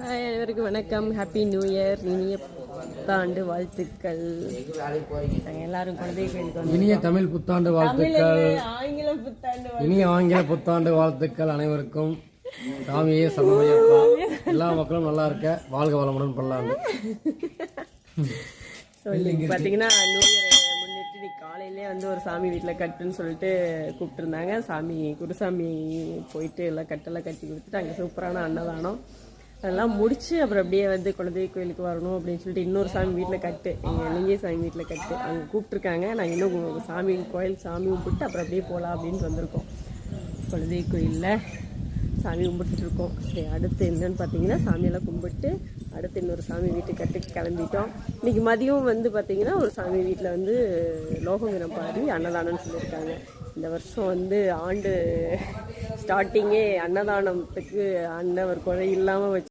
அனைவருக்கும் வணக்கம். Happy new year. இனிய புத்தாண்டு வாழ்த்துக்கள். எல்லாரும் குழந்தை கோயிலுக்கு இனிய தமிழ் புத்தாண்டு வாழ்த்துக்கள். ஆங்கில புத்தாண்டு இனிய ஆங்கில புத்தாண்டு வாழ்த்துக்கள் அனைவருக்கும். சாமியே சரணமையப்பா. எல்லா மக்களும் நல்லா இருக்க, வாழ்க வளமுடன் பல்லாண்டு. பார்த்தீங்கன்னா நியூ இயர் முன்னிட்டு காலையிலே ஒரு சாமி வீட்டில் கட்டுன்னு சொல்லிட்டு கூப்பிட்டுருந்தாங்க. சாமி குருசாமி போயிட்டு எல்லாம் கட்டெல்லாம் கட்டி கொடுத்துட்டு அங்கே சூப்பரான அன்னதானம் அதெல்லாம் முடிச்சு அப்புறம் அப்படியே குழந்தை கோயிலுக்கு வரணும் அப்படின்னு சொல்லிட்டு இன்னொரு சாமி வீட்டில் கட்டு, எங்கள் லிங்கே சாமி வீட்டில் கட்டு அங்கே கூப்பிட்ருக்காங்க. நாங்கள் இன்னும் சாமி கோயில் சாமி கும்பிட்டு அப்புறம் அப்படியே போகலாம் அப்படின்ட்டு வந்திருக்கோம். குழந்தை கோயிலில் சாமி கும்பிட்டுட்டு இருக்கோம். சரி, அடுத்து என்னன்னு பார்த்தீங்கன்னா சாமியெல்லாம் கும்பிட்டு அடுத்து இன்னொரு சாமி வீட்டுக்கு கட்டுக்கு கிளம்பிட்டோம். இன்றைக்கி மதியம் பார்த்தீங்கன்னா ஒரு சாமி வீட்டில் லோகங்கிரம் பாடி அன்னதானம்னு சொல்லியிருக்காங்க. இந்த வருஷம் ஆண்டு ஸ்டார்டிங்கே அன்னதானத்துக்கு ஒரு குறை இல்லாமல் வச்சு